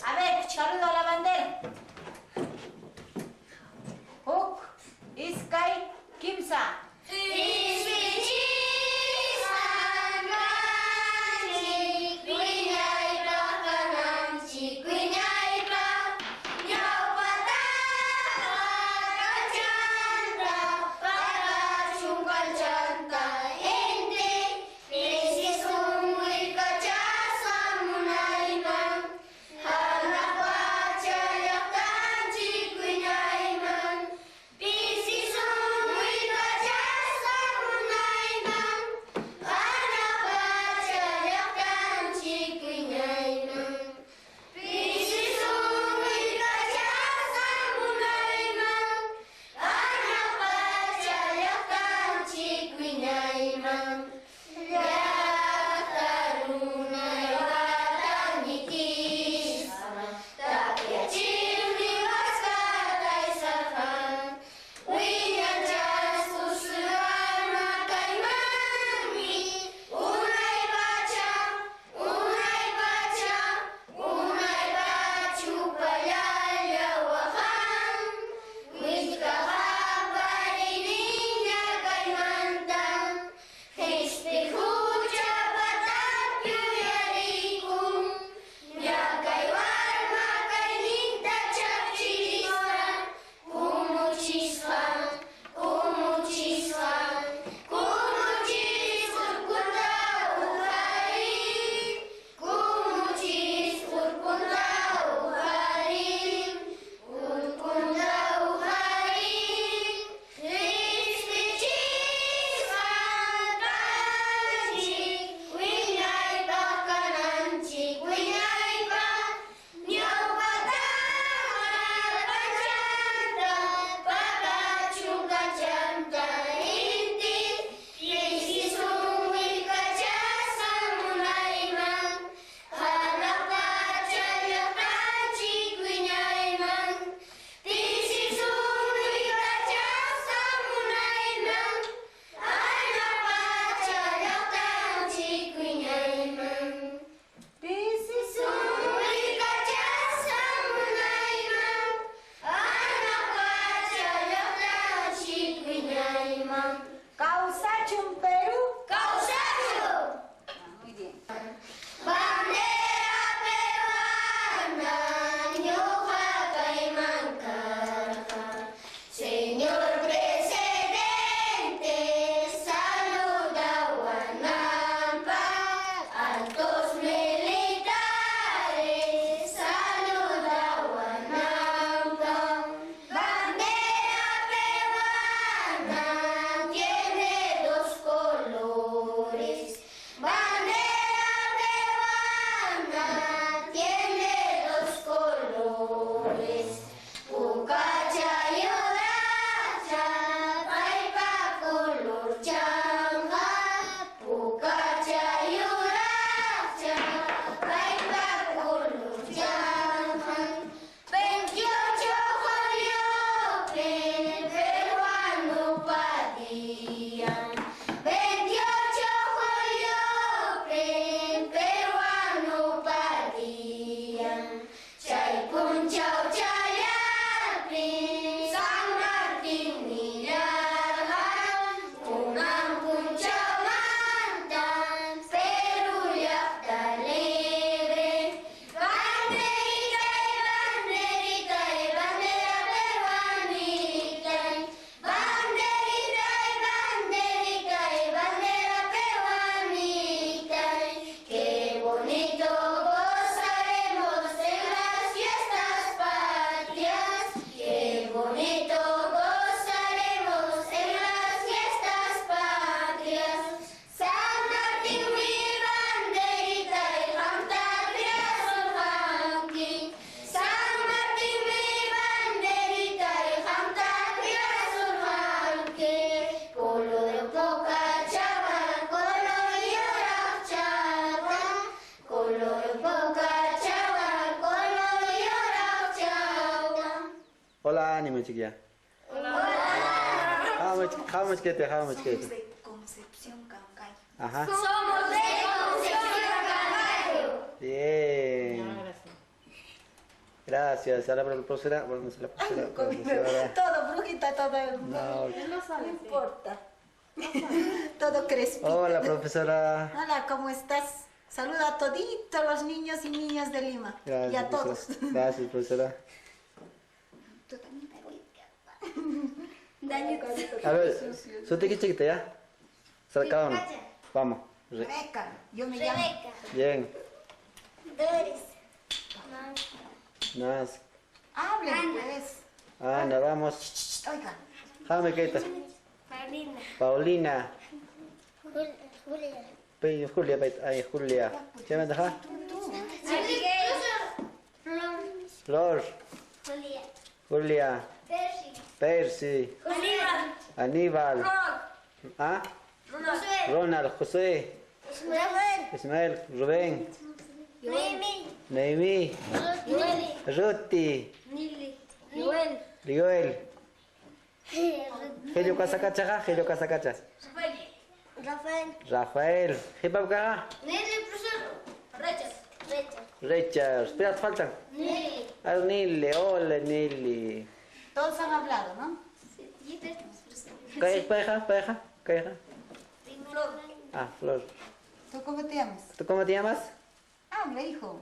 A ver, saludo a la bandera. Huk, Iskay, Kimsa. Causachum Perú. ¡Causachum! Muy bien. Bandera peruana, ñoja caimancarca. Señor presidente, saluda Guanampa. Altos militares, saluda Guanampa. Bandera peruana tiene dos colores. Bandera peruana tiene dos colores. Pucacha y Horacha, paipa color changa. Pucacha y Horacha, paipa color changa. 28 Joliope, peruano Padilla. 28 Joliope, peruano Padilla. Chaypun chau chayapi, San Martín Nirajan. Unampun chau mantan, Perú llaqta libre. Banderita y banderita y bandera peruanita. Banderita y banderita y bandera peruanita. Qué bonito gozaremos en las fiestas patrias. Qué bonito gozaremos en las fiestas patrias. San Martín mi banderita y Jantapria Soljanqui. San Martín mi banderita y Jantapria Soljanqui. Color Pocachama, color Yorachata. Color Pocachama, color Yorachata. Hola, anime chiquilla. How much get it? De Concepción Cancayo. Ajá. Somos de Concepción Cancayo. Bien. Gracias. Ahora para la profesora. Bueno, la profesora. profesora. Todo, brujita, todo. No. No importa. Todo crespito. Hola, profesora. Hola, ¿cómo estás? Saluda a toditos los niños y niñas de Lima. Gracias, Y a todos. profesora. Gracias, profesora. Tú también te voy Daño. A ver, su tiki chiquita ya. Cada uno. Vamos. Rebeca, yo me llamo. Rebeca. Bien. Doris. Nas. Hablen, Ana. pues. Ana, vamos. Oigan. Jame, Keita. Paulina. Paulina. Julia. Julia, ay, Julia. ¿Qué me deja? Abigail. Flor. Julia. Julia. Percy. Percy. Aníbal. Aníbal. ¿Ah? Josué. Ronald, José. Rafael. Ismael, Rubén. Noemi. Noemí. Nelly. Ruti. Nili. Noel. Lioel. Helio Casacacha, Helio Casacacha. Rafael. Rafael. Hipapka. Nelly, profesor. Richard. Richard. Espera, te faltan. Nelly. Nili, hola Nili. Todos han hablado, ¿no? Pareja. Flor. Ah, Flor. ¿Tú cómo te llamas? ¿Tú cómo te llamas? Habla, hijo.